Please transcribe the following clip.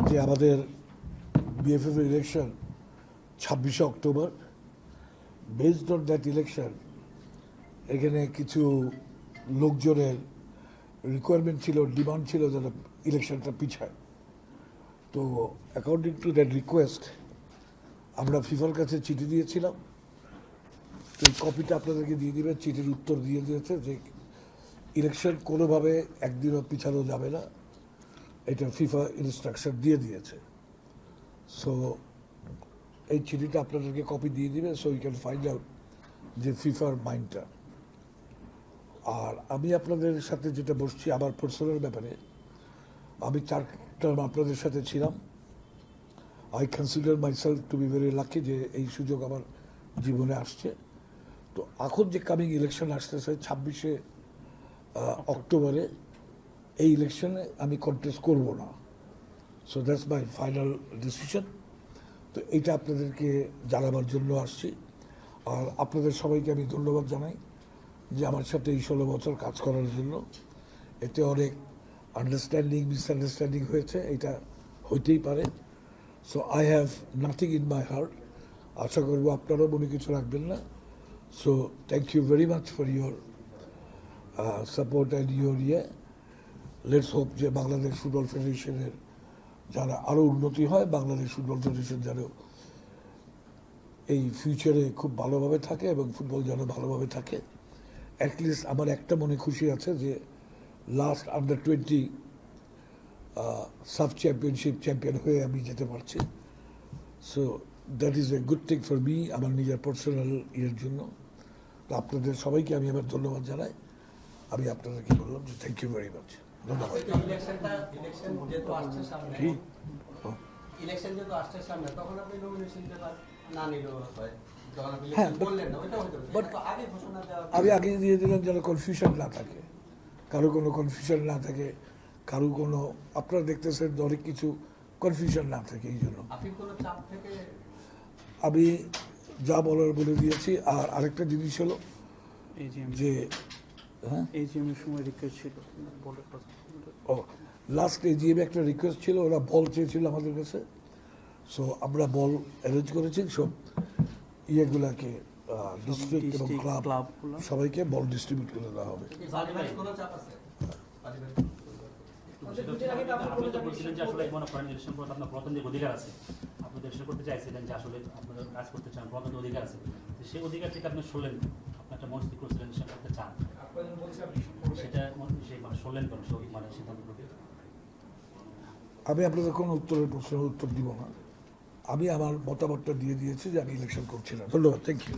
যে আমাদের BFF election 26শে October. Based on that election এখানে কিছু লোকজনের রিকোয়ারমেন্ট ছিল, ডিমান্ড ছিল যেন ইলেকশনটা পিছায়। তো অ্যাকর্ডিং টু দ্যাট রিকোয়েস্ট আমরা ফিফার কাছে চিঠি দিয়েছিলাম। তো এই কপিটা আপনাদেরকে দিয়ে দিবে। চিঠির উত্তর দিয়ে দিয়েছে যে ইলেকশন কোনোভাবে একদিনও পিছানো যাবে না, এটা ফিফা ইনস্ট্রাকশন দিয়ে দিয়েছে। সো এই চিঠিটা আপনাদেরকে কপি দিয়ে দিবে, so you can find out যে ফিফার মাইন্ডটা। আর আমি আপনাদের সাথে যেটা বসছি আমার পার্সোনাল ব্যাপারে, আমি 4 টার্ম আপনাদের সাথে ছিলাম। I consider myself two be very lucky যে এই সুযোগ আমার জীবনে আসছে। তো এখন যে কামিং ইলেকশন আসতেছে 26শে অক্টোবরে, এই ইলেকশনে আমি কন্টেস্ট করব না। So that's my final decision. তো এইটা আপনাদেরকে জানাবার জন্য আসছি। আর আপনাদের সবাইকে আমি ধন্যবাদ জানাই যে আমার সাথে এই 16 বছর কাজ করার জন্য। এতে অনেক আন্ডারস্ট্যান্ডিং মিসআন্ডারস্ট্যান্ডিং হয়েছে, এটা হইতেই পারে। So I have nothing in my heart. আশা করবো আপনারাও মনে কিছু রাখবেন না। So thank you very much for your support and your let's hope যে বাংলাদেশ ফুটবল ফেডারেশনের যারা আরও উন্নতি হয়, বাংলাদেশ ফুটবল ফেডারেশন যেন এই ফিউচারে খুব ভালোভাবে থাকে এবং ফুটবল যেন ভালোভাবে থাকে। অ্যাটলিস্ট আমার একটা মনে খুশি আছে যে last under-20 sub championship champion হয়ে আমি যেতে পারছি। So that is a good thing for me, আমার নিজের পার্সোনাল ইয়ের জন্য। তো আপনাদের সবাইকে আমি আবার ধন্যবাদ জানাই। আমি আপনাদেরকে বললাম যে থ্যাংক ইউ ভেরি মাচ। ধন্যবাদ। হ্যাঁ, আমি আগে দিয়ে দিলাম যেন কনফিউশন না থাকে, কারো কোনো কনফিউশন না থাকে, কারো কোনো আপনারা দেখতেছেন অনেক কিছু কনফিউশন না থাকে। এই জন্য আমি যা বলার বলে দিয়েছি। আর আরেকটা জিনিস হলো যে লাস্ট এজিএম একটা রিকোয়েস্ট ছিল, ওরা বল চেয়েছিল আমাদের কাছে। সো আমরা বল অ্যারেঞ্জ করেছি, সব ইয়েগুলাকে ডিস্ট্রিক্ট এবং ক্লাব সবাইকে বল ডিস্ট্রিবিউট করে দেওয়া হবে। আপনি তো বলছিলেন যে আসলে মনে করেন ইলেকশন করতে আপনার গণতান্ত্রিক অধিকার আছে, আপনি ইলেকশন করতে চাইছিলেন যে আসলে আপনাদের কাজ করতে চান, গণতান্ত্রিক অধিকার আছে, সেই অধিকার থেকে আপনি শুনলেন, আপনি একটা মনস্থির করেছিলেন সেটা করতে চান, সেটা সেই মানে শুনলেন কেন, মানে সিদ্ধান্ত করতে? আমি আপনাদের কোনো উত্তরের প্রশ্নের উত্তর দিব না। আমি আমার মতামতটা দিয়ে দিয়েছি যে আমি ইলেকশন করছি না। ধন্যবাদ। Thank you.